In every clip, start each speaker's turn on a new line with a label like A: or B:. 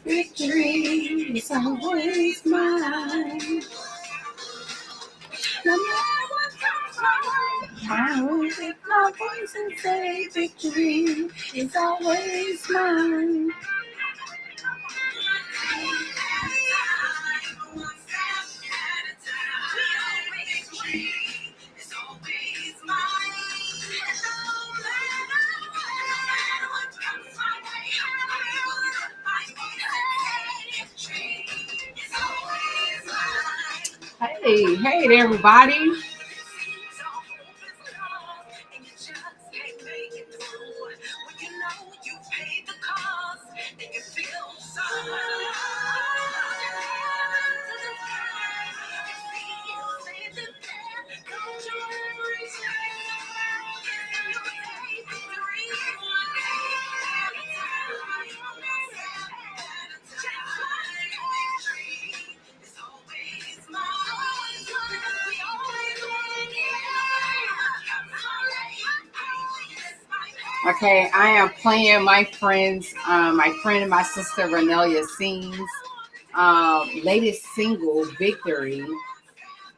A: Victory is always mine. No matter what comes my way, I will lift my voice and say, victory is always mine. Hey there, everybody. Okay, I am playing my friend and my sister Renelia Sings latest single, Victory.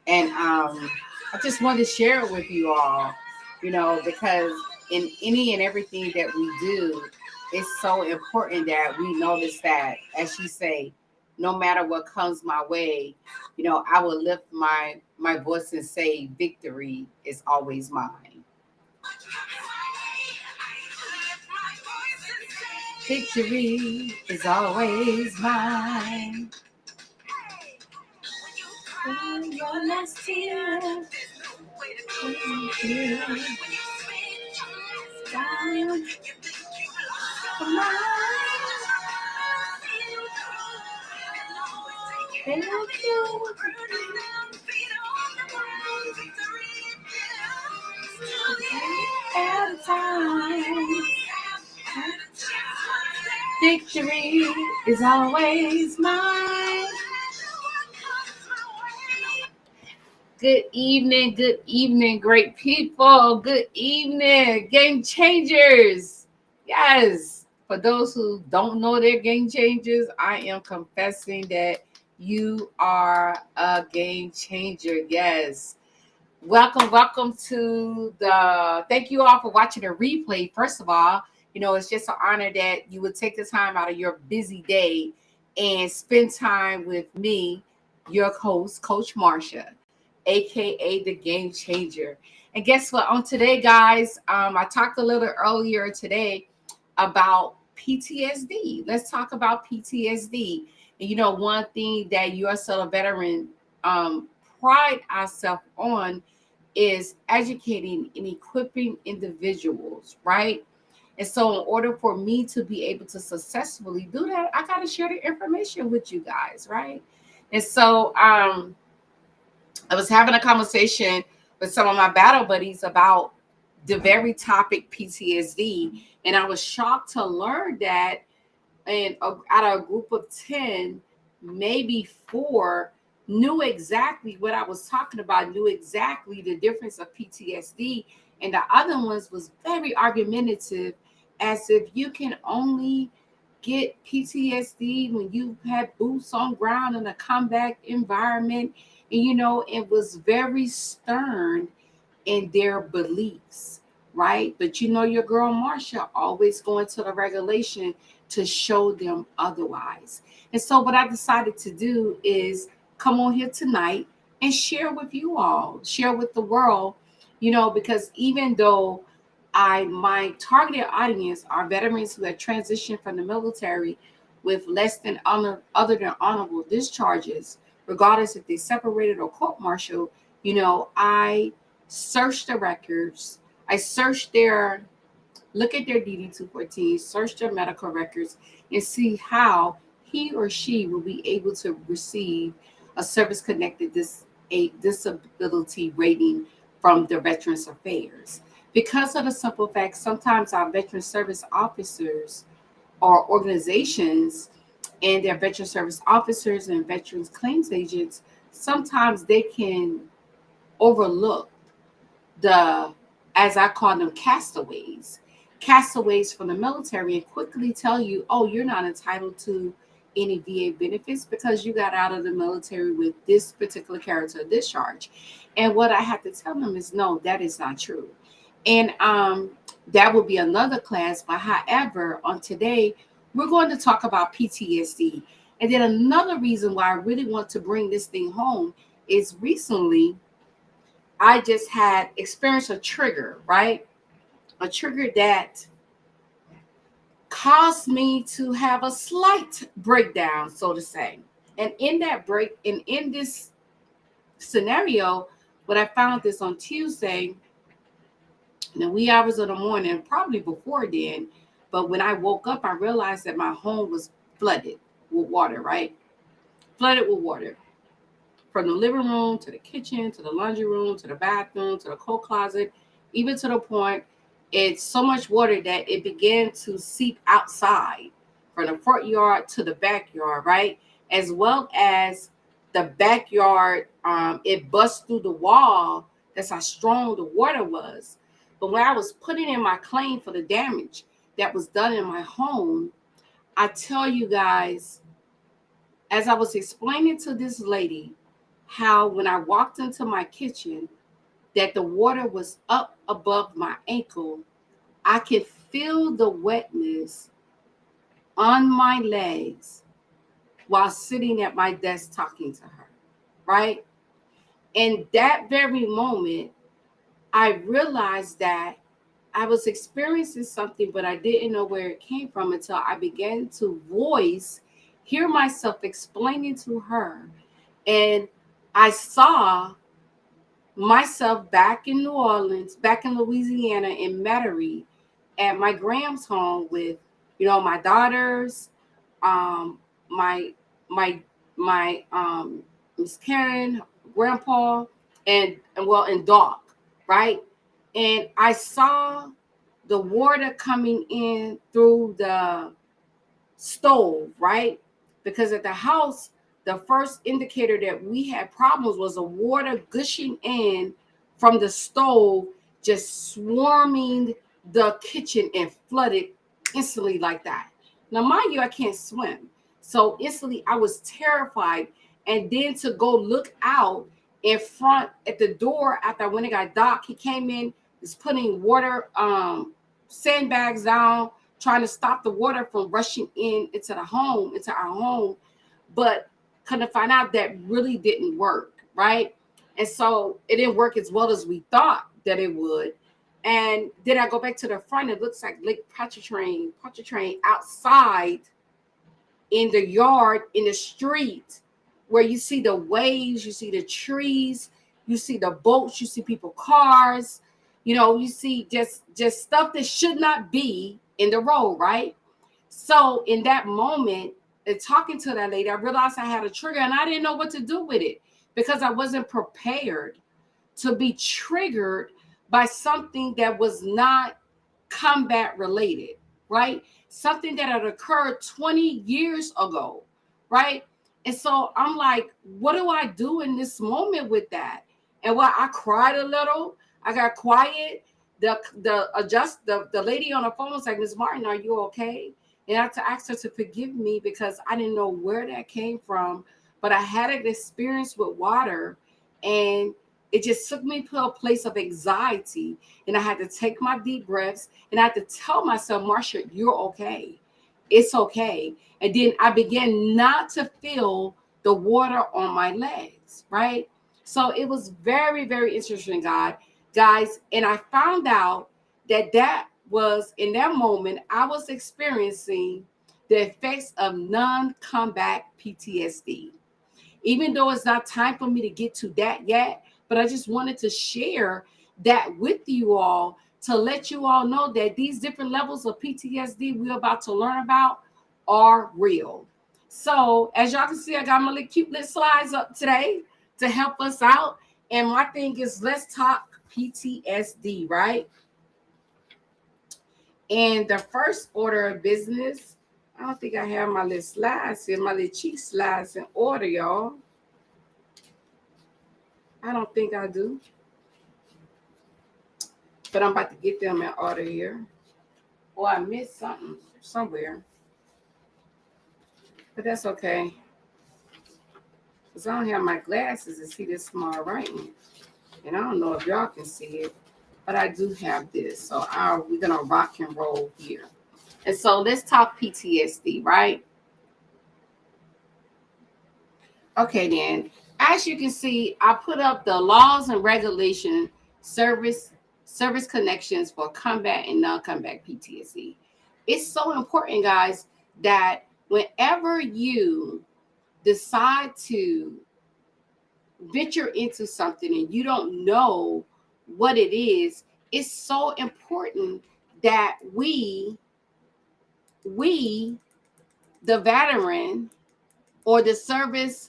A: And I just wanted to share it with you all, because in any and everything that we do, it's so important that we notice that, as you say, no matter what comes my way, I will lift my voice and say, victory is always mine. Victory is always mine. When your last tear, down for mine. Thank you. At a time. Victory is always mine. Good evening, great people. Good evening, game changers. Yes, for those who don't know they're game changers, I am confessing that you are a game changer. Yes. Welcome to thank you all for watching the replay. First of all, it's just an honor that you would take the time out of your busy day and spend time with me, your host, Coach Marsha, aka the Game Changer. And guess what? On today, guys, I talked a little earlier today about PTSD. Let's talk about PTSD. And one thing that USL veteran pride ourselves on is educating and equipping individuals, right? And so in order for me to be able to successfully do that, I got to share the information with you guys, right? And so I was having a conversation with some of my battle buddies about the very topic PTSD. And I was shocked to learn that out of a group of 10, maybe 4 knew exactly what I was talking about, knew exactly the difference of PTSD. And the other ones was very argumentative, as if you can only get PTSD when you had boots on ground in a combat environment. And, it was very stern in their beliefs, right? But your girl Marsha always going to the regulation to show them otherwise. And so what I decided to do is come on here tonight and share with you all, share with the world, because even though my targeted audience are veterans who have transitioned from the military with less than other than honorable discharges, regardless if they separated or court-martialed, I searched the records, I searched look at their DD-214, search their medical records, and see how he or she will be able to receive a service-connected disability rating from the Veterans Affairs. Because of the simple fact, sometimes our veteran service officers or organizations and their veteran service officers and veterans claims agents, sometimes they can overlook as I call them, castaways. castaways from the military and quickly tell you, oh, you're not entitled to any VA benefits because you got out of the military with this particular character discharge. And what I have to tell them is, no, that is not true. And that will be another class. But however, on today, we're going to talk about PTSD. And then another reason why I really want to bring this thing home is recently I just had experienced a trigger, right? A trigger that caused me to have a slight breakdown, so to say. And in that break, and in this scenario, when I found this on Tuesday, in the wee hours of the morning, probably before then, but when I woke up, I realized that my home was flooded with water, right? Flooded with water. From the living room to the kitchen to the laundry room to the bathroom to the coat closet, even to the point it's so much water that it began to seep outside from the front yard to the backyard, right? As well as the backyard, it bust through the wall. That's how strong the water was. But when I was putting in my claim for the damage that was done in my home, I tell you guys, as I was explaining to this lady how when I walked into my kitchen that the water was up above my ankle, I could feel the wetness on my legs while sitting at my desk talking to her, right? In that very moment, I realized that I was experiencing something, but I didn't know where it came from until I began to hear myself explaining to her. And I saw myself back in New Orleans, back in Louisiana, in Metairie, at my Graham's home with, my daughters, um, my my my Miss Karen, Grandpa, and Doc, right? And I saw the water coming in through the stove, right? Because at the house, the first indicator that we had problems was the water gushing in from the stove, just swarming the kitchen and flooded instantly like that. Now, mind you, I can't swim. So instantly I was terrified. And then to go look out in front at the door after I went and got Doc, he came in, is putting water, sandbags down, trying to stop the water from rushing into our home. But couldn't find out that really didn't work, right? And so it didn't work as well as we thought that it would. And then I go back to the front, it looks like Lake Pontchartrain outside in the yard, in the street, where you see the waves, you see the trees, you see the boats, you see people, cars, you see just stuff that should not be in the road, right? So in that moment, and talking to that lady, I realized I had a trigger and I didn't know what to do with it because I wasn't prepared to be triggered by something that was not combat related, right? Something that had occurred 20 years ago, right? And so I'm like, what do I do in this moment with that? And I cried a little. I got quiet. The lady on the phone was like, Ms. Martin, are you okay? And I had to ask her to forgive me because I didn't know where that came from. But I had an experience with water, and it just took me to a place of anxiety. And I had to take my deep breaths and I had to tell myself, Marsha, you're okay. It's okay. And then I began not to feel the water on my legs, right? So it was very, very interesting, guys. And I found out that was in that moment, I was experiencing the effects of non-combat PTSD. Even though it's not time for me to get to that yet, but I just wanted to share that with you all to let you all know that these different levels of PTSD we're about to learn about are real. So as y'all can see, I got my little cute little slides up today to help us out. And my thing is, let's talk PTSD, right? And the first order of business, I don't think I have my little slides here, my little cheat slides in order, y'all. I don't think I do. But I'm about to get them in order here. Or I missed something somewhere, but that's okay. Because I don't have my glasses to see this small writing. And I don't know if y'all can see it, but I do have this. So we're going to rock and roll here. And so let's talk PTSD, right? Okay, then. As you can see, I put up the laws and regulation service connections for combat and non-combat PTSD. It's so important, guys, that whenever you decide to venture into something and you don't know what it is, it's so important that the veteran or the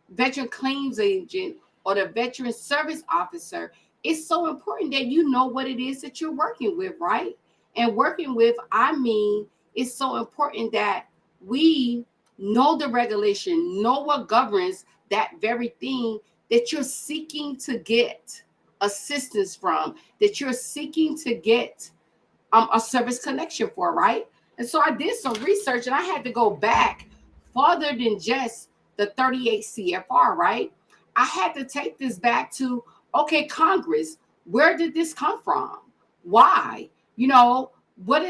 A: veteran claims agent or the veteran service officer, it's so important that you know what it is that you're working with, right? And working with, I mean, it's so important that we know the regulation, know what governs that very thing that you're seeking to get assistance from, that you're seeking to get a service connection for, right? And so I did some research and I had to go back farther than just the 38 CFR, right? I had to take this back to, okay, Congress, where did this come from? Why? You know, what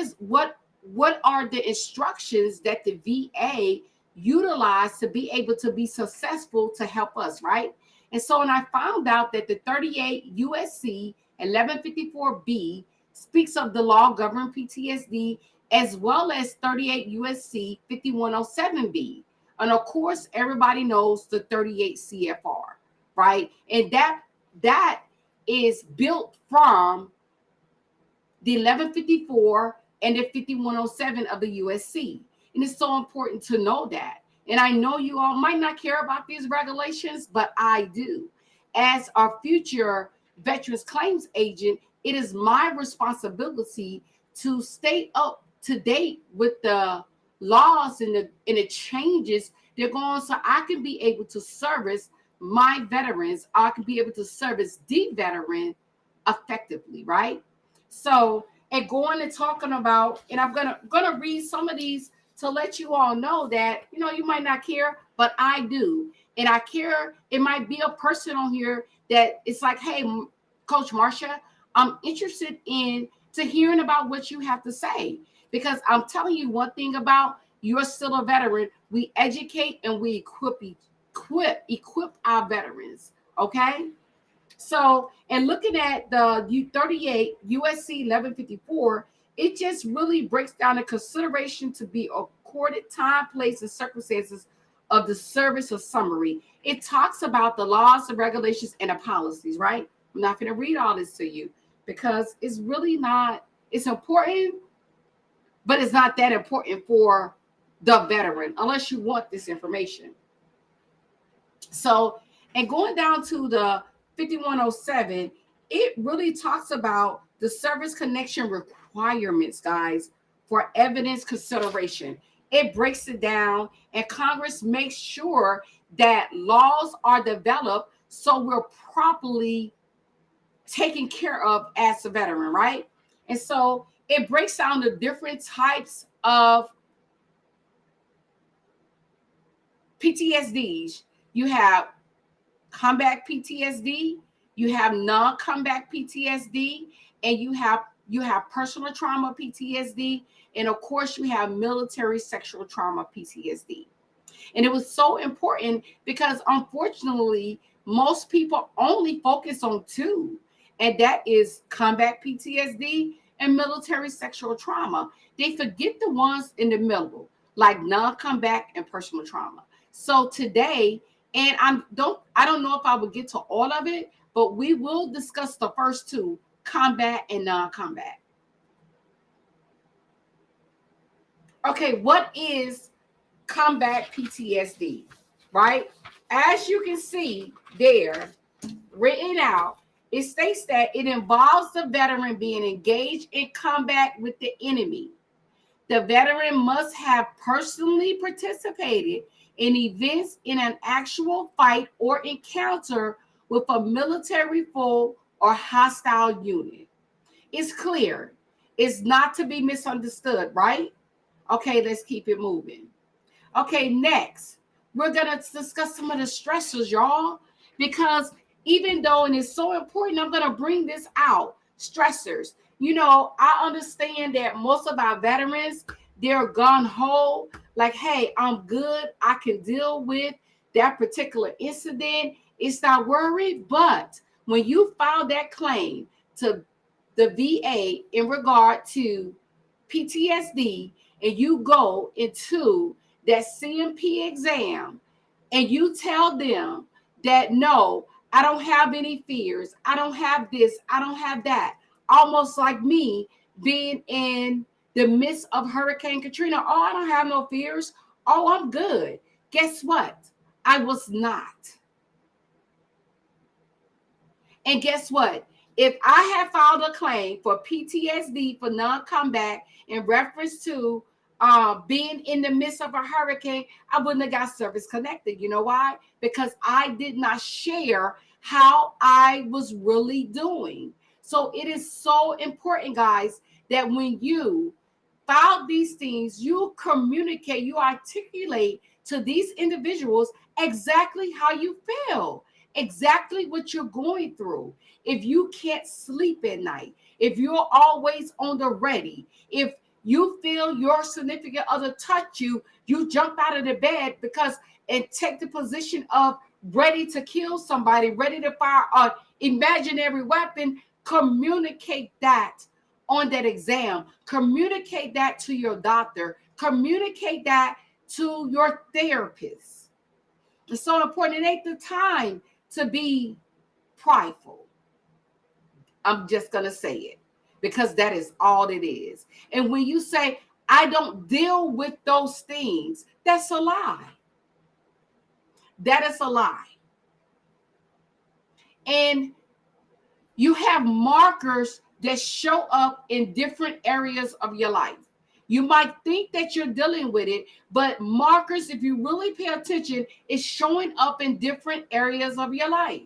A: are the instructions that the VA utilized to be able to be successful to help us, right? And so when I found out that the 38 USC 1154B speaks of the law governing PTSD, as well as 38 USC 5107B. And of course, everybody knows the 38 CFR, right? And that is built from the 1154 and the 5107 of the USC. And it's so important to know that. And I know you all might not care about these regulations, but I do. As our future veterans claims agent, it is my responsibility to stay up to date with the laws and the changes they're going on, so I can be able to service my veterans. I can be able to service the veteran effectively, right? So, and going and talking about, and I'm gonna read some of these to let you all know that, you know, you might not care, but I do. And I care. It might be a person on here that it's like, hey, Coach Marcia, I'm interested in to hearing about what you have to say. Because I'm telling you one thing about, you're still a veteran. We educate and we equip our veterans. Okay. So, and looking at the U38 USC 1154, it just really breaks down the consideration to be accorded time, place, and circumstances of the service or summary. It talks about the laws, the regulations, and the policies, right? I'm not going to read all this to you because it's really not, it's important, but it's not that important for the veteran unless you want this information. So, and going down to the 5107, it really talks about the service connection requirements, guys, for evidence consideration. It breaks it down, and Congress makes sure that laws are developed so we're properly taken care of as a veteran, right? And so it breaks down the different types of PTSDs. You have combat PTSD, you have non-combat PTSD, and you have personal trauma PTSD, and of course you have military sexual trauma PTSD. And it was so important because unfortunately most people only focus on two, and that is combat PTSD and military sexual trauma. They forget the ones in the middle, like non-combat and personal trauma. So today, and I don't know if I will get to all of it, but we will discuss the first two, combat and non-combat. Okay, what is combat PTSD? Right? As you can see there, written out, it states that it involves the veteran being engaged in combat with the enemy. The veteran must have personally participated in events in an actual fight or encounter with a military foe or hostile unit. It's clear is not to be misunderstood, right? Okay, let's keep it moving. Okay, next, we're going to discuss some of the stressors, y'all, because even though, and it's so important, I'm going to bring this out, stressors. You know, I understand that most of our veterans, they're gun ho, like, hey, I'm good. I can deal with that particular incident. It's not worried. But when you file that claim to the VA in regard to PTSD, and you go into that CMP exam and you tell them that no, I don't have any fears, I don't have this, I don't have that, almost like me being in the midst of Hurricane Katrina. Oh, I don't have no fears. Oh, I'm good. Guess what? I was not. And guess what? If I had filed a claim for PTSD for non-combat in reference to being in the midst of a hurricane, I wouldn't have got service connected. You know why? Because I did not share how I was really doing. So it is so important, guys, that when you file these things, you communicate, you articulate to these individuals exactly how you feel, exactly what you're going through. If you can't sleep at night, if you're always on the ready, if you feel your significant other touch you, you jump out of the bed because and take the position of ready to kill somebody, ready to fire an imaginary weapon, communicate that on that exam. Communicate that to your doctor. Communicate that to your therapist. It's so important. It ain't the time to be prideful. I'm just going to say it because that is all it is. And when you say, I don't deal with those things, that's a lie. That is a lie. And you have markers that show up in different areas of your life. You might think that you're dealing with it, but markers, if you really pay attention, is showing up in different areas of your life.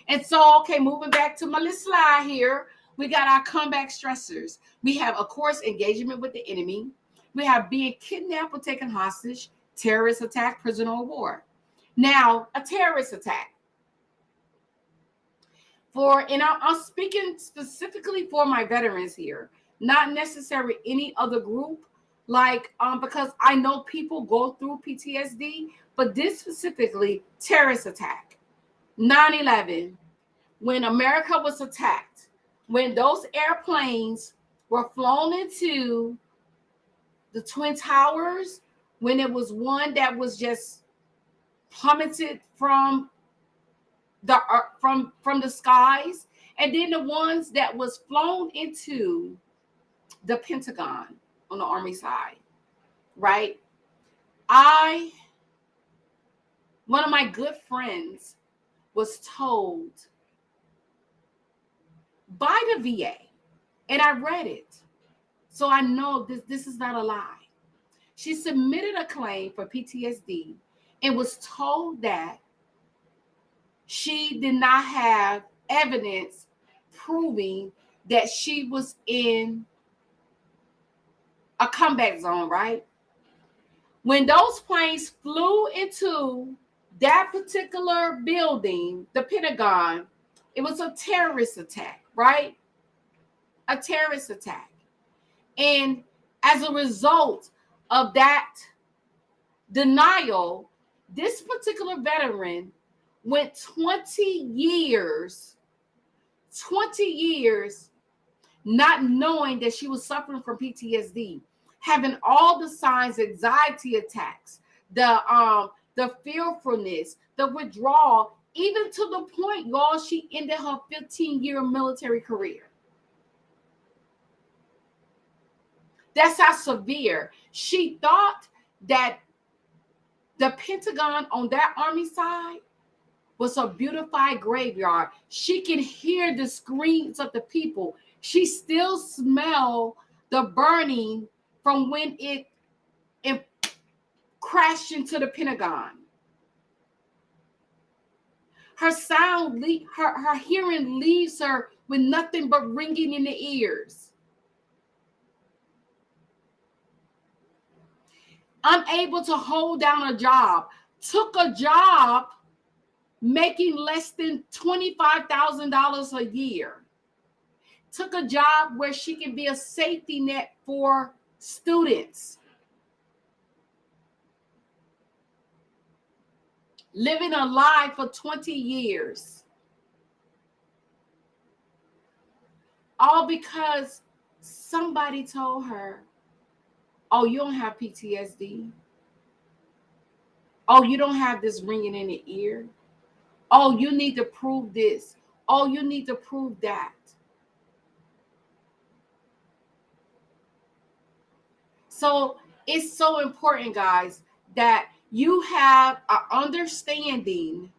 A: And so, okay, moving back to my little slide here, we got our comeback stressors. We have, of course, engagement with the enemy. We have being kidnapped or taken hostage, terrorist attack, prisoner of war. Now, a terrorist attack. And I'm speaking specifically for my veterans here, not necessarily any other group, because I know people go through PTSD, but this specifically, terrorist attack, 9/11, when America was attacked, when those airplanes were flown into the Twin Towers, when it was one that was just plummeted from the skies, and then the ones that was flown into the Pentagon on the Army side, right? One of my good friends was told by the VA, and I read it, so I know this is not a lie. She submitted a claim for PTSD and was told that she did not have evidence proving that she was in a comeback zone, right? When those planes flew into that particular building, the Pentagon, it was a terrorist attack, right? A terrorist attack. And as a result of that denial, this particular veteran went 20 years not knowing that she was suffering from PTSD, having all the signs, anxiety attacks, the fearfulness, the withdrawal, even to the point, y'all, she ended her 15-year military career. That's how severe. She thought that the Pentagon on that Army side was a beautified graveyard. She can hear the screams of the people. She still smell the burning from when it crashed into the Pentagon. Her hearing leaves her with nothing but ringing in the ears. Unable to hold down a job. Took a job making less than $25,000 a year. Took a job where she can be a safety net for students. Living a lie for 20 years. All because somebody told her, oh, you don't have PTSD. Oh, you don't have this ringing in the ear. Oh, you need to prove this. Oh, you need to prove that. So it's so important, guys, that you have an understanding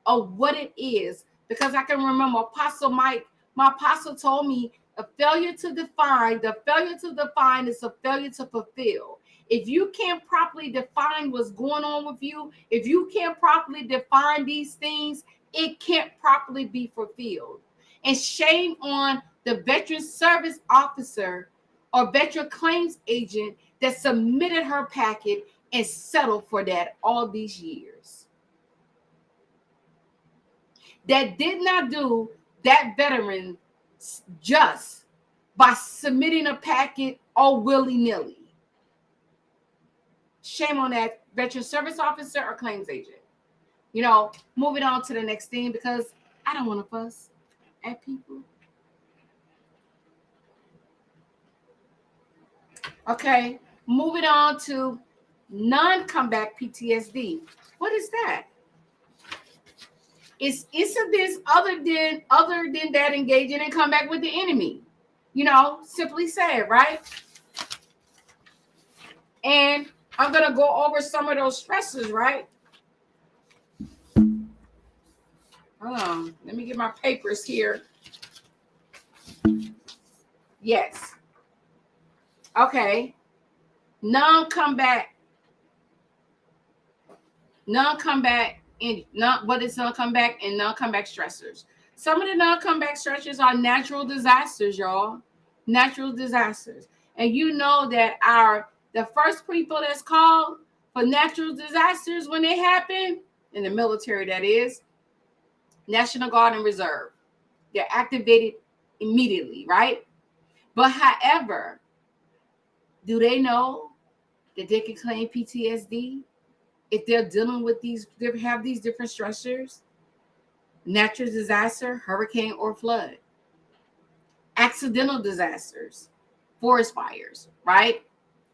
A: of what it is. Because I can remember Apostle Mike, my apostle told me the failure to define is a failure to fulfill. If you can't properly define what's going on with you, if you can't properly define these things, it can't properly be fulfilled. And shame on the veteran service officer or veteran claims agent that submitted her packet and settled for that all these years. That did not do that veteran just by submitting a packet all willy-nilly. Shame on that veteran service officer or claims agent. You know, moving on to the next thing, because I don't want to fuss at people. Okay, moving on to non-comeback PTSD. What is that? It's incidents other than that engaging in comeback with the enemy. You know, simply said, right? And I'm gonna go over some of those stresses, right? Hold on, let me get my papers here. Yes. Okay. Non-comeback and what is non-comeback and non-comeback stressors. Some of the non-comeback stressors are natural disasters, y'all. Natural disasters. And you know that the first people that's called for natural disasters when they happen, in the military that is, National Guard and Reserve. They're activated immediately, right? But however, do they know that they can claim PTSD if they're dealing with have these different stressors? Natural disaster, hurricane or flood. Accidental disasters, forest fires, right?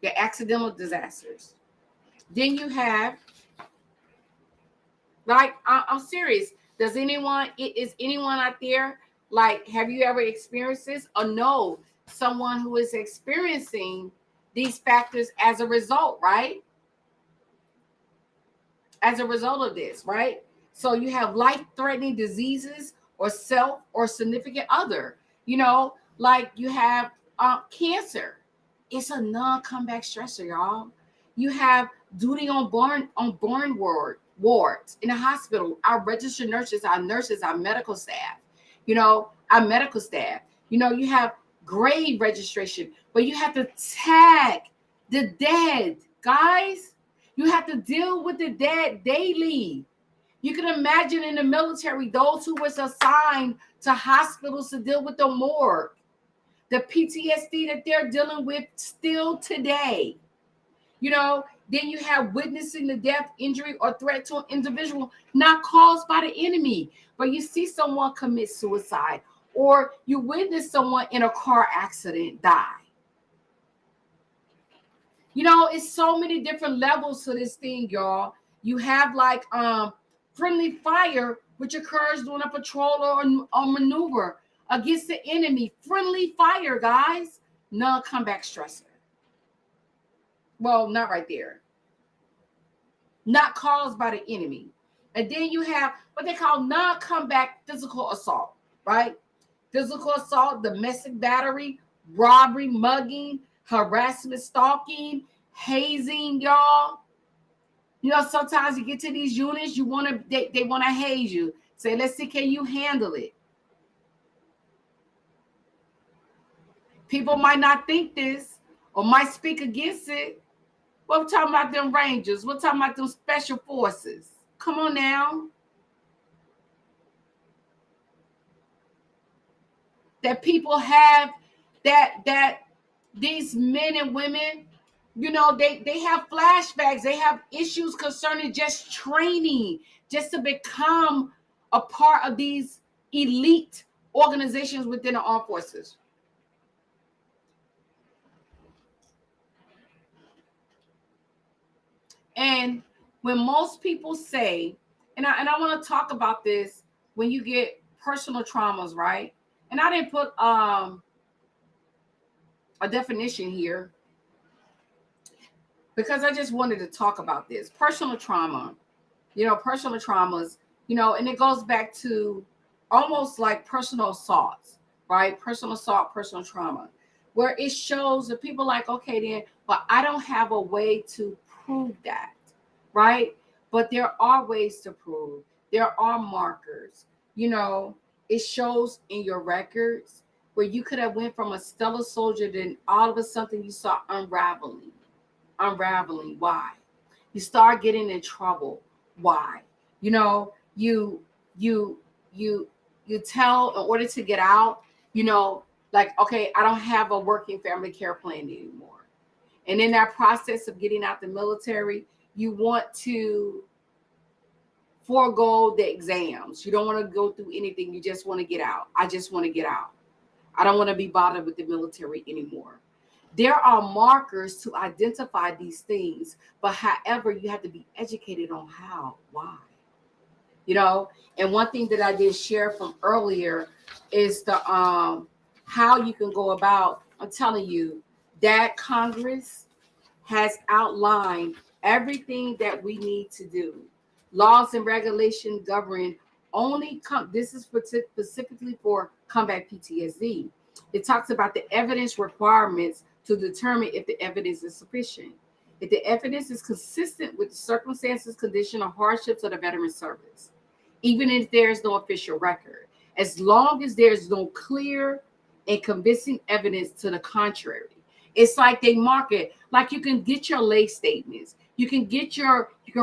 A: They're accidental disasters. Then you have, like, I'm serious. Is anyone out there, like, have you ever experienced this or know someone who is experiencing these factors as a result, right? As a result of this, right? So you have life-threatening diseases or self or significant other, you know, like you have cancer. It's a non-comeback stressor, y'all. You have duty on born wards in the hospital. Our registered nurses, our medical staff, you know, you have grave registration, but you have to tag the dead, guys. You have to deal with the dead daily. You can imagine in the military, those who was assigned to hospitals to deal with the morgue, the PTSD that they're dealing with still today. You know, then you have witnessing the death, injury, or threat to an individual not caused by the enemy, but you see someone commit suicide, or you witness someone in a car accident die. You know, it's so many different levels to this thing, y'all. You have like friendly fire, which occurs during a patrol or maneuver against the enemy. Friendly fire, guys. Non-comeback stressor. Well, not right there. Not caused by the enemy. And then you have what they call non-comeback physical assault, right? Physical assault, domestic battery, robbery, mugging, harassment, stalking, hazing, y'all. You know, sometimes you get to these units, they want to haze you. Say, let's see, can you handle it? People might not think this or might speak against it. But we're talking about them Rangers. We're talking about them special forces. Come on now. That people have that these men and women, they have flashbacks. They have issues concerning just training, just to become a part of these elite organizations within the armed forces. And when most people say, and I want to talk about this, when you get personal traumas, right? And I didn't put a definition here because I just wanted to talk about this. Personal trauma, personal traumas, and it goes back to almost like personal assaults, right? Personal assault, personal trauma, where it shows that people like, okay, then, but I don't have a way to prove that, right? But there are ways to prove. There are markers, it shows in your records where you could have went from a stellar soldier, then all of a sudden you saw unraveling. Why? You start getting in trouble. Why? You you you you tell in order to get out, like, okay, I don't have a working family care plan anymore. And in that process of getting out the military, you want to forego the exams. You don't want to go through anything. You just want to get out. I just want to get out. I don't want to be bothered with the military anymore. There are markers to identify these things, but however, you have to be educated on how, why. And one thing that I did share from earlier is the how you can go about. I'm telling you that Congress has outlined everything that we need to do. Laws and regulation govern only this is specifically for combat PTSD. It talks about the evidence requirements to determine if the evidence is sufficient. If the evidence is consistent with the circumstances, condition, or hardships of the veteran service, even if there is no official record, as long as there's no clear and convincing evidence to the contrary. It's like they mark it, like you can get your lay statements. You can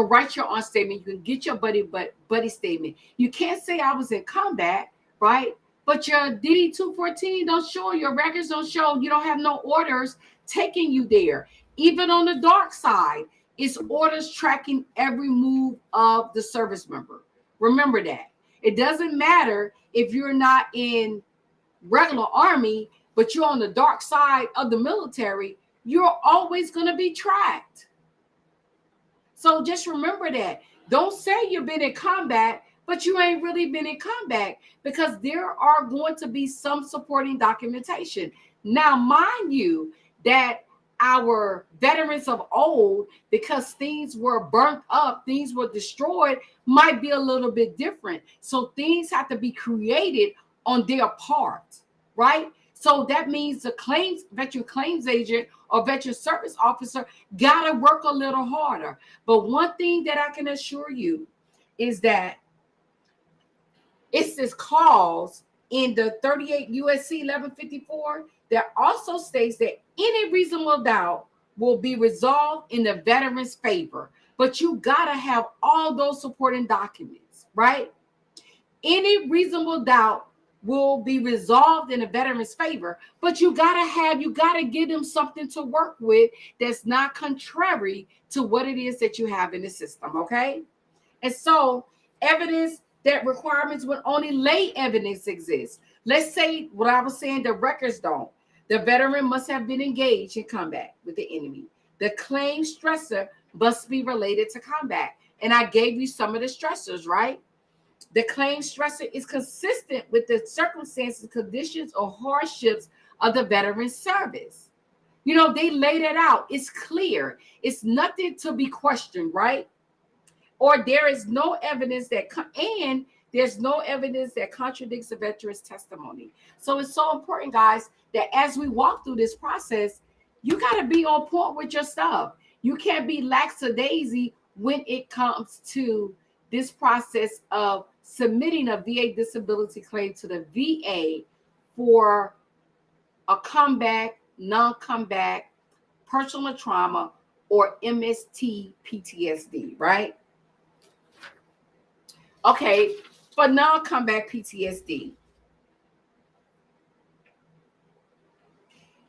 A: write your own statement. You can get your buddy statement. You can't say I was in combat, right? But your DD 214 don't show, your records don't show, you don't have no orders taking you there. Even on the dark side, it's orders tracking every move of the service member. Remember that. It doesn't matter if you're not in regular army, but you're on the dark side of the military, you're always going to be tracked. So just remember that. Don't say you've been in combat, but you ain't really been in combat, because there are going to be some supporting documentation. Now, mind you, that our veterans of old, because things were burnt up, things were destroyed, might be a little bit different. So things have to be created on their part, right? So that means the veteran claims agent or veteran service officer got to work a little harder. But one thing that I can assure you is that it's this clause in the 38 USC 1154 that also states that any reasonable doubt will be resolved in the veteran's favor. But you got to have all those supporting documents, right? Any reasonable doubt will be resolved in a veteran's favor, but you gotta give them something to work with that's not contrary to what it is that you have in the system. Okay. And so evidence that requirements when only lay evidence exists. Let's say what I was saying, the records don't. The veteran must have been engaged in combat with the enemy. The claim stressor must be related to combat. And I gave you some of the stressors, right? The claim stressor is consistent with the circumstances, conditions, or hardships of the veteran's service. They laid it out. It's clear. It's nothing to be questioned, right? Or there is no evidence there's no evidence that contradicts the veteran's testimony. So it's so important, guys, that as we walk through this process, you got to be on point with your stuff. You can't be lackadaisy when it comes to this process of submitting a VA disability claim to the VA for a comeback, non-comeback, personal trauma, or MST PTSD, right? Okay, for non-comeback PTSD,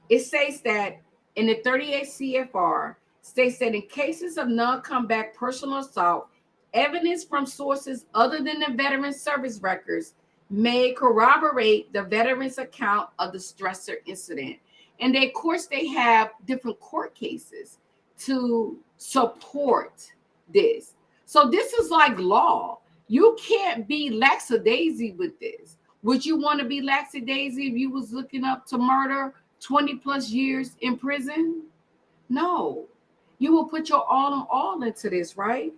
A: it states that in the 38 CFR states that in cases of non-comeback personal assault, evidence from sources other than the veteran's service records may corroborate the veteran's account of the stressor incident. And they, of course, they have different court cases to support this. So this is like law. You can't be lackadaisy with this. Would you want to be lackadaisy if you was looking up to murder 20 plus years in prison? No. You will put your all into this, right?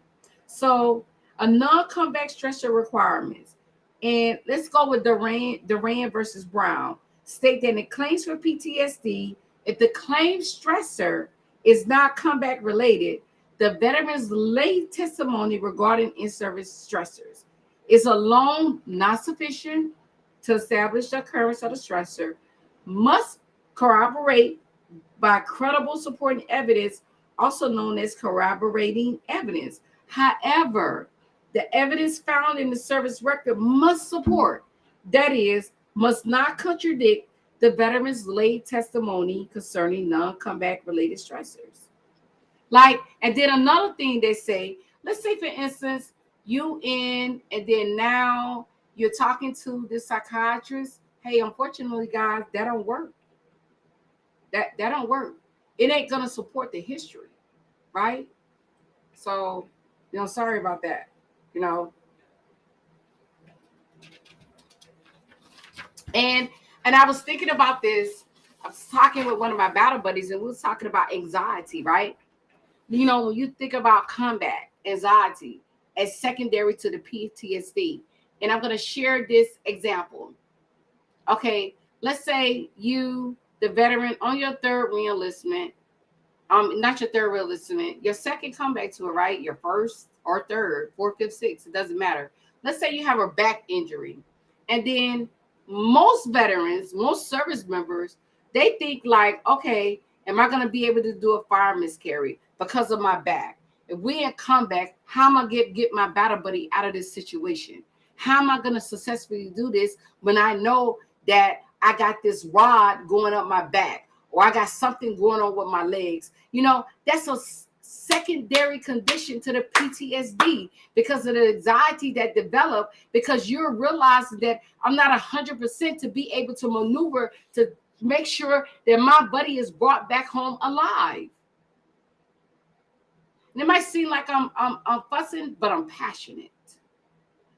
A: So a non-comeback stressor requirements. And let's go with Duran versus Brown. State that in claims for PTSD, if the claim stressor is not comeback related, the veteran's lay testimony regarding in-service stressors is alone not sufficient to establish the occurrence of the stressor, must corroborate by credible supporting evidence, also known as corroborating evidence. However, the evidence found in the service record must support, that is, must not contradict the veteran's lay testimony concerning non-comeback related stressors. Like, and then another thing they say, let's say for instance, you in, and then now you're talking to the psychiatrist. Hey, unfortunately, guys, that don't work. That don't work. It ain't gonna support the history, right? So, sorry about that. You know, and I was thinking about this. I was talking with one of my battle buddies, and we was talking about anxiety, right? When you think about combat anxiety as secondary to the PTSD, and I'm gonna share this example. Okay, let's say you, the veteran, on your third reenlistment, not your third reenlistment, your second comeback tour, right? Your first or third, fourth, fifth, sixth, it doesn't matter. Let's say you have a back injury, and then most veterans, most service members, they think like, okay, am I gonna be able to do a fire miscarry because of my back? If we in combat, how am I get my battle buddy out of this situation? How am I gonna successfully do this when I know that I got this rod going up my back, or I got something going on with my legs? That's a secondary condition to the PTSD because of the anxiety that developed, because you're realizing that I'm not 100% to be able to maneuver to make sure that my buddy is brought back home alive. And it might seem like I'm fussing, but I'm passionate.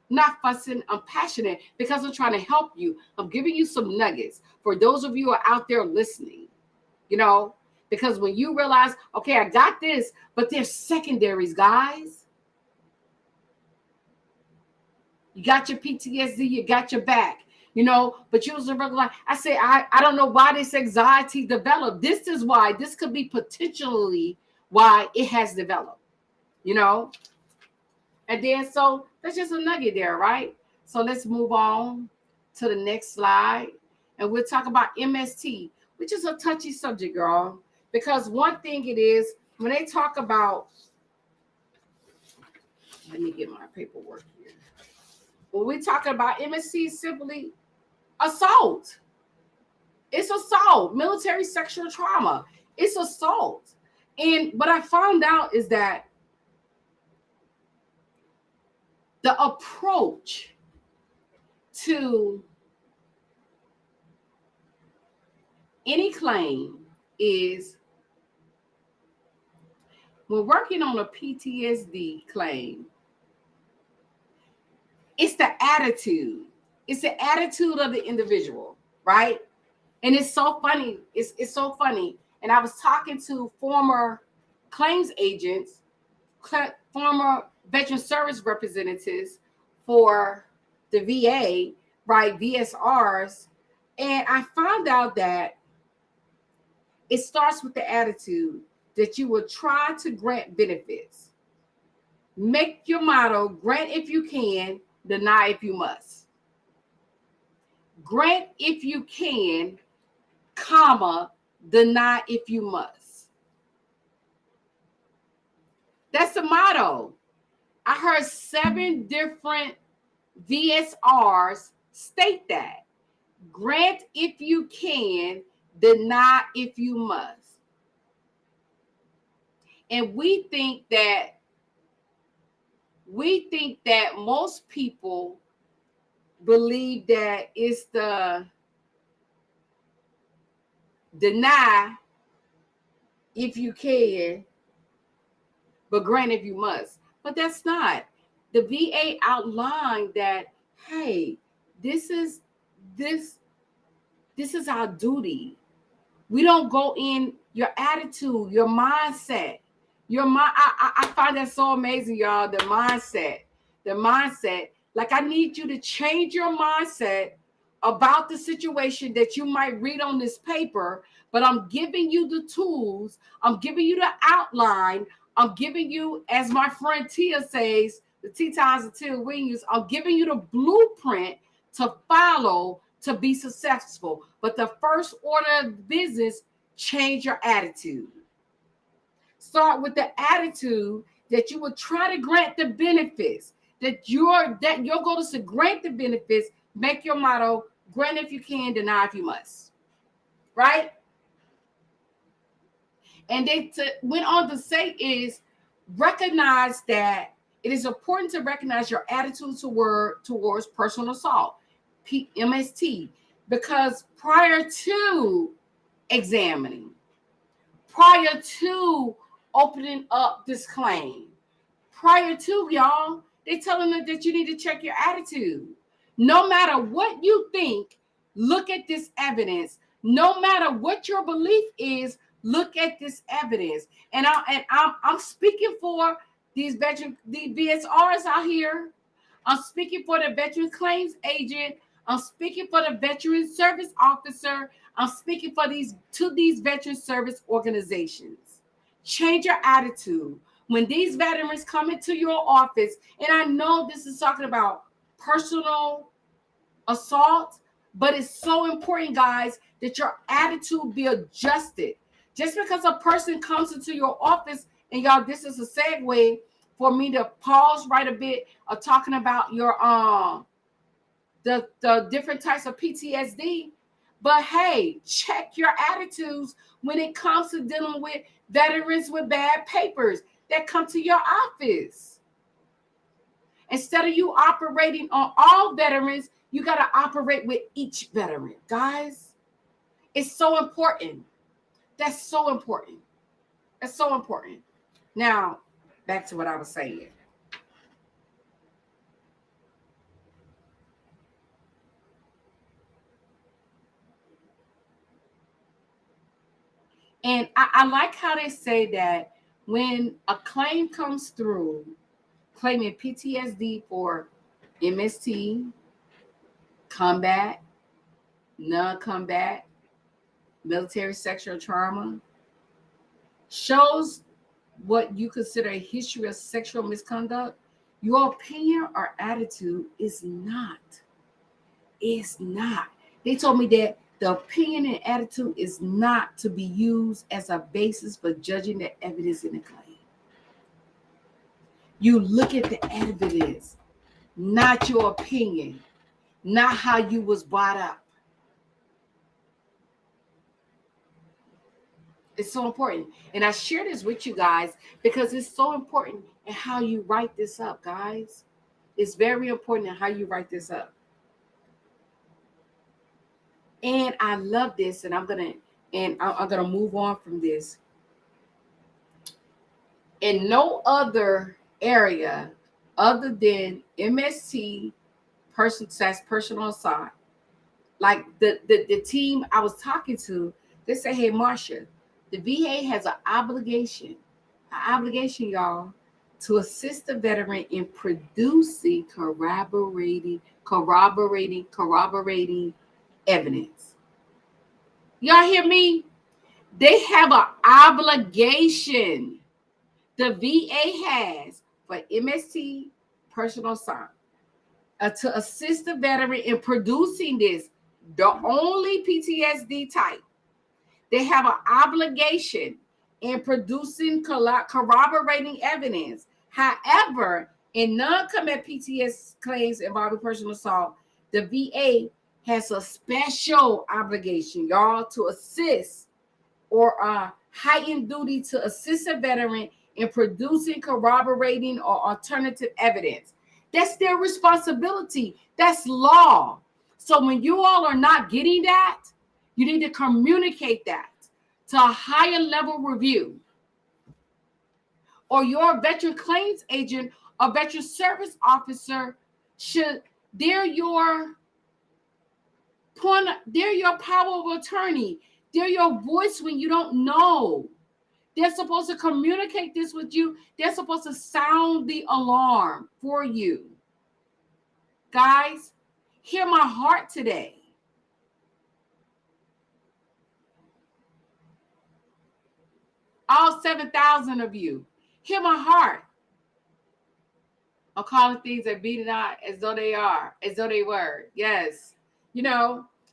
A: Not fussing, I'm passionate because I'm trying to help you. I'm giving you some nuggets for those of you who are out there listening, because when you realize, okay, I got this, but there's secondaries, guys. You got your PTSD, you got your back, but you was a regular. I say, I don't know why this anxiety developed. This is why. This could be potentially why it has developed, And then, so that's just a nugget there, right? So let's move on to the next slide. And we'll talk about MST, which is a touchy subject, girl. Because one thing it is, when they talk about, let me get my paperwork here. When we talking about MST, simply assault. It's assault, military sexual trauma. It's assault. And what I found out is that the approach to any claim is, when working on a PTSD claim, it's the attitude. It's the attitude of the individual, right? And it's so funny. It's so funny. And I was talking to former claims agents, former veteran service representatives for the VA, right? VSRs. And I found out that it starts with the attitude that you will try to grant benefits. Make your motto, grant if you can, deny if you must. Grant if you can, comma, deny if you must. That's the motto. I heard 7 different VSRs state that. Grant if you can, deny if you must. And we think that most people believe that it's the deny if you can, but grant if you must. But that's not. The VA outlined that, hey, this is our duty. We don't go in your attitude, your mindset. I find that so amazing, y'all. The mindset. Like, I need you to change your mindset about the situation that you might read on this paper, but I'm giving you the tools. I'm giving you the outline. I'm giving you, as my friend Tia says, the T times the Tia Williams, I'm giving you the blueprint to follow to be successful. But the first order of business, change your attitude. Start with the attitude that you will try to grant the benefits, that your goal is to grant the benefits. Make your motto, grant if you can, deny if you must. Right? And they went on to say is recognize that it is important to recognize your attitude towards personal assault, MST, because prior to examining, prior to opening up this claim, prior to, y'all, they're telling them that you need to check your attitude. No matter what you think, look at this evidence. No matter what your belief is, look at this evidence. And I'm speaking for these veteran, the VSRs out here. I'm speaking for the veteran claims agent. I'm speaking for the veteran service officer. I'm speaking for these veteran service organizations. Change your attitude. When these veterans come into your office, and I know this is talking about personal assault, but it's so important, guys, that your attitude be adjusted. Just because a person comes into your office, and y'all, this is a segue for me to pause right a bit of talking about your the different types of PTSD. But hey, check your attitudes when it comes to dealing with veterans with bad papers that come to your office. Instead of you operating on all veterans, you got to operate with each veteran. Guys, it's so important. That's so important. That's so important. Now, back to what I was saying. And I like how they say that when a claim comes through, claiming PTSD for MST, combat, non-combat, military sexual trauma, shows what you consider a history of sexual misconduct, your opinion or attitude is not. It's not. They told me that the opinion and attitude is not to be used as a basis for judging the evidence in the claim. You look at the evidence, not your opinion, not how you was brought up. It's so important. And I share this with you guys because it's so important in how you write this up, guys. It's very important in how you write this up. And I love this, and I'm gonna move on from this. In no other area other than MST, personal assault, like the team I was talking to, they say, hey, Marsha, the VA has an obligation, y'all, to assist the veteran in producing corroborating evidence. Y'all hear me? They have an obligation. The VA has for MST, personal assault, to assist the veteran in producing this, the only PTSD type. They have an obligation in producing corroborating evidence. However, in non-combat PTSD claims involving personal assault, the VA has a special obligation, y'all, to assist or a heightened duty to assist a veteran in producing corroborating or alternative evidence. That's their responsibility. That's law. So when you all are not getting that, you need to communicate that to a higher level review, or your veteran claims agent or veteran service officer should, they're your they're your power of attorney. They're your voice when you don't know. They're supposed to communicate this with you. They're supposed to sound the alarm for you. Guys, hear my heart today. All 7,000 of you, hear my heart. I'm calling things that be not as though they are, as though they were. Yes.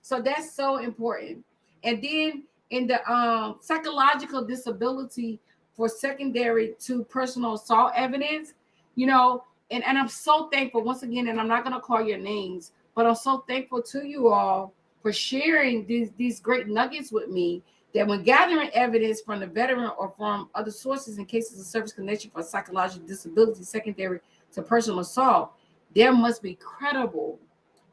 A: So that's so important. And then in the psychological disability for secondary to personal assault evidence, and I'm so thankful once again, and I'm not going to call your names, but I'm so thankful to you all for sharing these great nuggets with me, that when gathering evidence from the veteran or from other sources in cases of service connection for psychological disability secondary to personal assault, there must be credible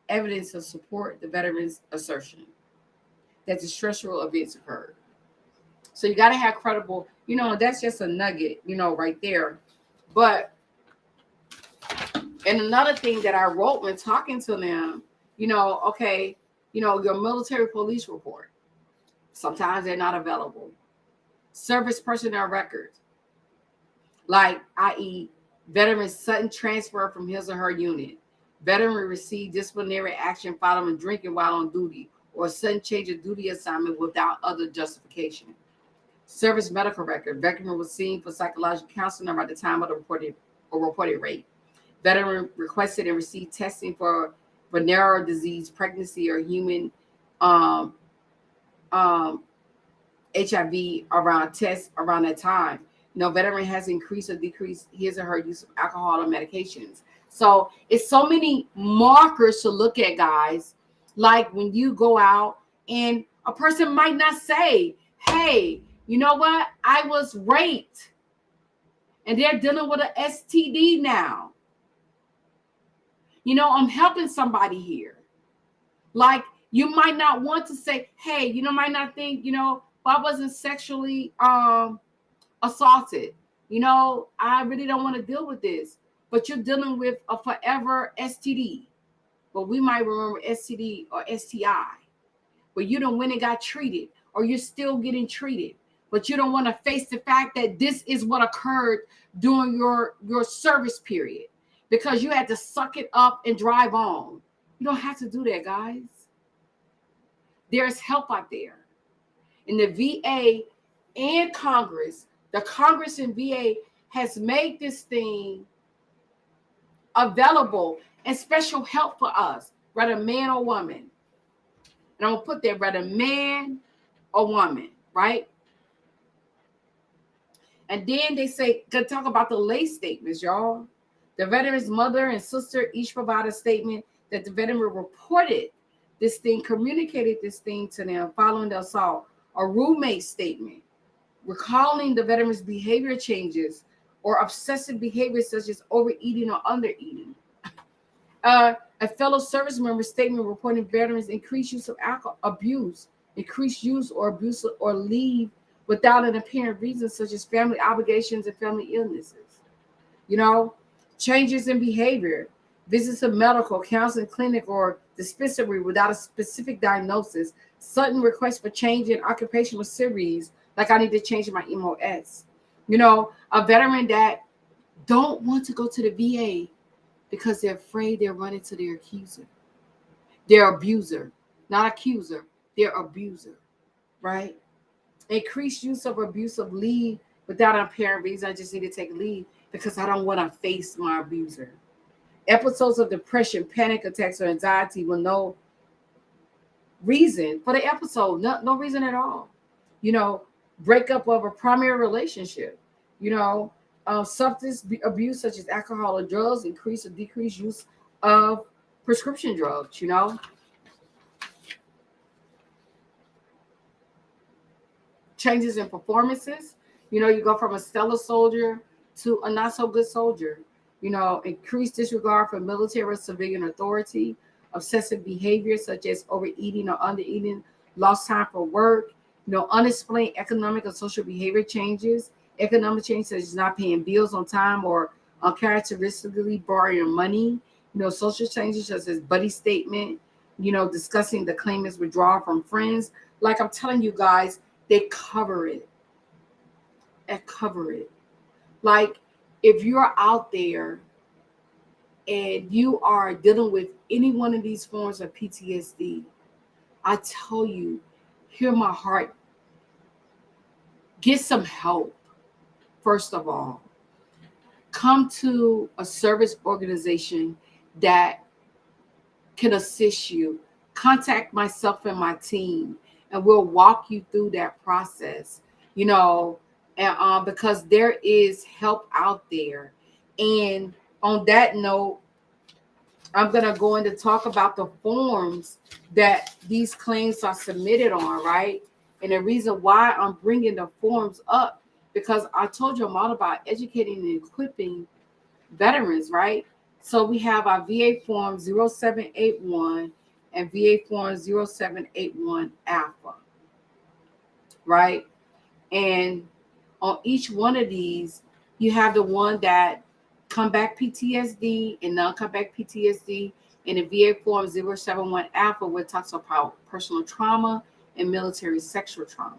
A: evidence to support the veteran's assertion that the stressful events occurred. So you got to have credible, that's just a nugget, right there. But, and another thing that I wrote when talking to them, okay, your military police report, sometimes they're not available. Service personnel records, like, i.e., veteran sudden transfer from his or her unit, veteran received disciplinary action following drinking while on duty, or sudden change of duty assignment without other justification. Service medical record, veteran was seen for psychological counseling at the time of the reported rape. Veteran requested and received testing for venereal disease, pregnancy, or human HIV around that time. Veteran has increased or decreased his or her use of alcohol or medications. So it's so many markers to look at, guys. Like when you go out and a person might not say, hey, you know what? I was raped and they're dealing with an STD now. I'm helping somebody here. Like, you might not want to say, hey, might not think, I wasn't sexually assaulted. I really don't want to deal with this. But you're dealing with a forever STD. But we might remember STD or STI. But you don't went and got treated, or you're still getting treated. But you don't want to face the fact that this is what occurred during your service period, because you had to suck it up and drive on. You don't have to do that, guys. There's help out there. In the VA and Congress, the Congress and VA has made this thing available and special help for us, whether man or woman. And I'm going to put there, whether man or woman, right? And then they say, to talk about the lay statements, y'all. The veteran's mother and sister each provide a statement that the veteran reported this thing, communicated this thing to them following the assault. A roommate statement recalling the veteran's behavior changes or obsessive behavior such as overeating or undereating. A fellow service member statement reporting veterans increased use of alcohol abuse, increased use or abuse or leave without an apparent reason, such as family obligations and family illnesses. Changes in behavior, visits to medical, counseling clinic, or dispensary without a specific diagnosis, sudden requests for change in occupational series, like I need to change my MOS. A veteran that don't want to go to the VA because they're afraid they're running to their accuser, their abuser, not accuser, their abuser, right? Increased use of abusive leave without an apparent reason. I just need to take leave because I don't want to face my abuser. Episodes of depression, panic attacks, or anxiety with no reason for the episode, no reason at all. you know, breakup of a primary relationship, you know, substance abuse such as alcohol or drugs, increase or decrease use of prescription drugs, you know, changes in performances. You know, you go from a stellar soldier to a not so good soldier. You know, increased disregard for military or civilian authority, obsessive behavior such as overeating or undereating, lost time for work, you know, unexplained economic or social behavior changes, economic changes such as not paying bills on time or uncharacteristically borrowing money, you know, social changes such as buddy statement, you know, discussing the claimant's withdrawal from friends. Like I'm telling you guys, they cover it and cover it. Like if you're out there and you are dealing with any one of these forms of PTSD, I tell you, hear my heart, get some help. First of all, come to a service organization that can assist you. Contact myself and my team, and we'll walk you through that process. You know, and because there is help out there. And on that note, I'm gonna go in to talk about the forms that these claims are submitted on, right? And the reason why I'm bringing the forms up because I told you I'm all about educating and equipping veterans, right? So we have our VA form 0781 and VA form 0781 alpha, right? And on each one of these, you have the one that comeback PTSD and non-comeback PTSD, and the VA form 071 alpha, where it talks about personal trauma and military sexual trauma,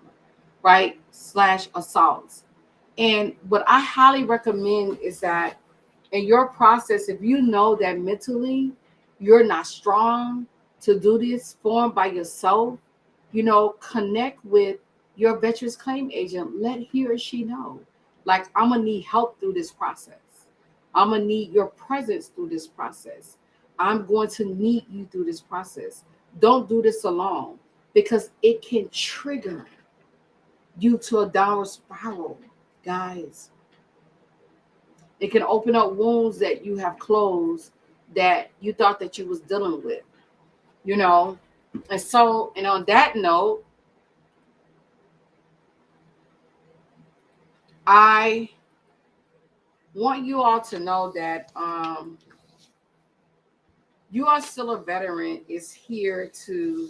A: right? Slash assaults. And what I highly recommend is that in your process, if you know that mentally you're not strong to do this form by yourself, you know, connect with your veterans claim agent. Let he or she know, like, I'm gonna need help through this process. I'm gonna need your presence through this process. I'm going to need you through this process. Don't do this alone because it can trigger you to a downward spiral, guys. It can open up wounds that you have closed that you thought that you was dealing with, you know. And so, and on that note, I want you all to know that You Are Still a Veteran is here to,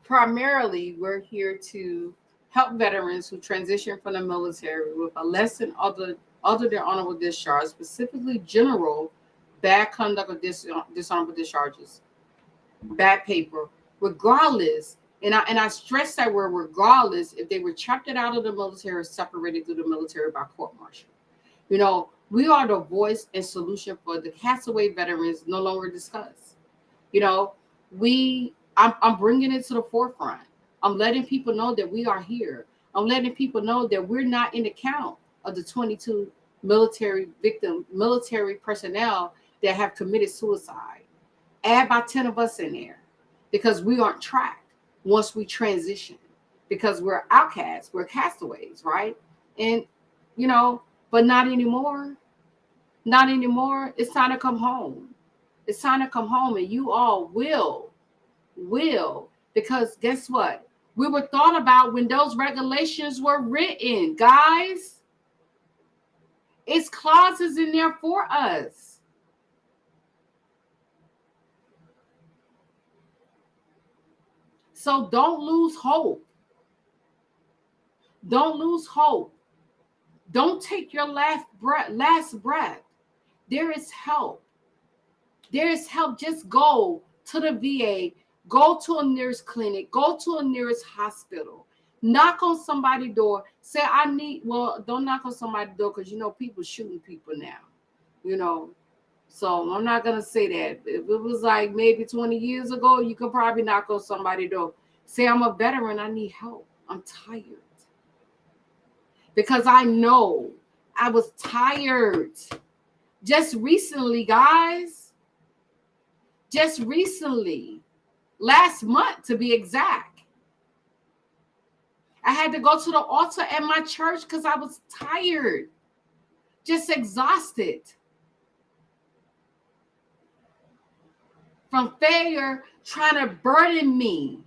A: primarily, we're here to help veterans who transition from the military with a lesson other than honorable discharge, specifically general bad conduct or dishonorable discharges, bad paper, regardless. And I stress that word regardless if they were chaptered out of the military or separated through the military by court martial. You know, we are the voice and solution for the castaway veterans no longer discussed. You know, I'm bringing it to the forefront. I'm letting people know that we are here. I'm letting people know that we're not in the count of the 22 military personnel that have committed suicide. Add about 10 of us in there because we aren't tracked once we transition because we're outcasts, we're castaways, right? And, you know, but not anymore. Not anymore. It's time to come home. It's time to come home, and you all will, because guess what? We were thought about when those regulations were written, guys. It's clauses in there for us. So don't lose hope. Don't lose hope. Don't take your last breath. There is help. There is help. Just go to the VA, go to a nearest clinic, go to a nearest hospital, knock on somebody's door, say, don't knock on somebody's door because, you know, people shooting people now, you know. So I'm not going to say that. If it was like maybe 20 years ago, you could probably knock on somebody's door. Say, I'm a veteran. I need help. I'm tired. Because I know I was tired just recently, guys. Just recently, last month to be exact. I had to go to the altar at my church because I was tired, just exhausted from failure trying to burden me.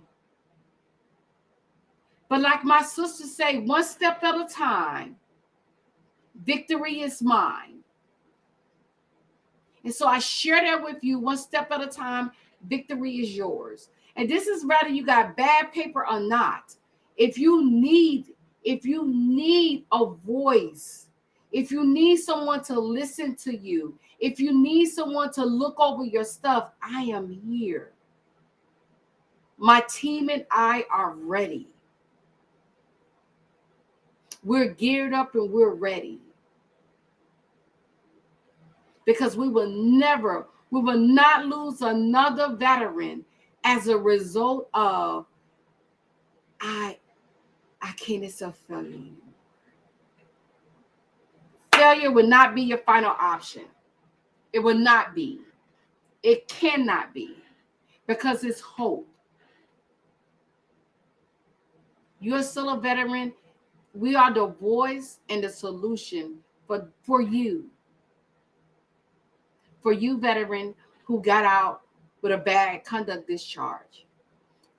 A: But like my sisters say, one step at a time, victory is mine. And so I share that with you, one step at a time, victory is yours. And this is whether you got bad paper or not. If you need a voice, if you need someone to listen to you, if you need someone to look over your stuff, I am here. My team and I are ready. We're geared up and we're ready. Because we will not lose another veteran as a result of I can't accept failure. Failure will not be your final option. It will not be. It cannot be, because it's hope. You're still a veteran. We are the voice and the solution for you. For you, veteran, who got out with a bad conduct discharge.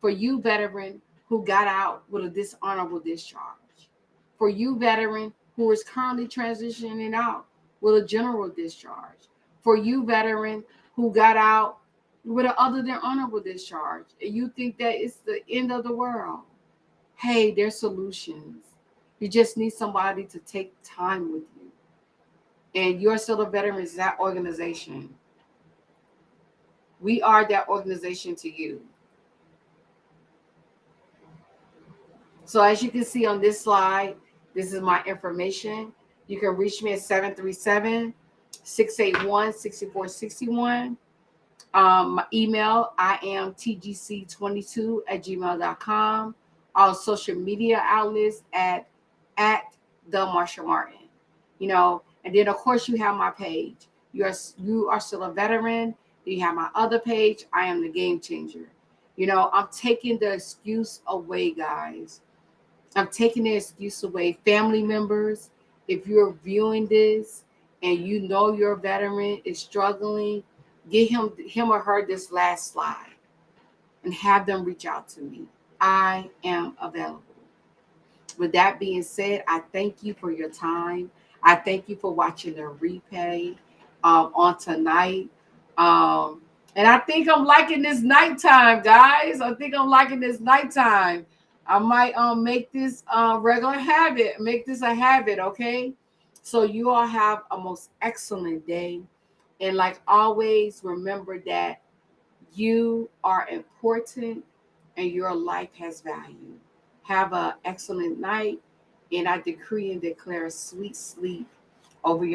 A: For you, veteran, who got out with a dishonorable discharge. For you, veteran, who is currently transitioning out with a general discharge. For you, veteran, who got out with an other than honorable discharge, and you think that it's the end of the world. Hey, there's solutions. You just need somebody to take time with you. And You're Still a Veteran is that organization. We are that organization to you. So as you can see on this slide, this is my information. You can reach me at 737-681-6461. My email, I am tgc22@gmail.com. All social media outlets at the Marsha Martin. And then of course you have my page. You are still a veteran. You have my other page, I am the game changer. I'm taking the excuse away, guys. I'm taking the excuse away. Family members, if you're viewing this and you know your veteran is struggling, get him or her this last slide and have them reach out to me. I am available. With that being said, I thank you for your time. I thank you for watching the replay on tonight. And I think I'm liking this nighttime, guys. I think I'm liking this nighttime. I might make this regular habit, make this a habit, okay? So you all have a most excellent day. And like always, remember that you are important and your life has value. Have an excellent night, and I decree and declare sweet sleep over your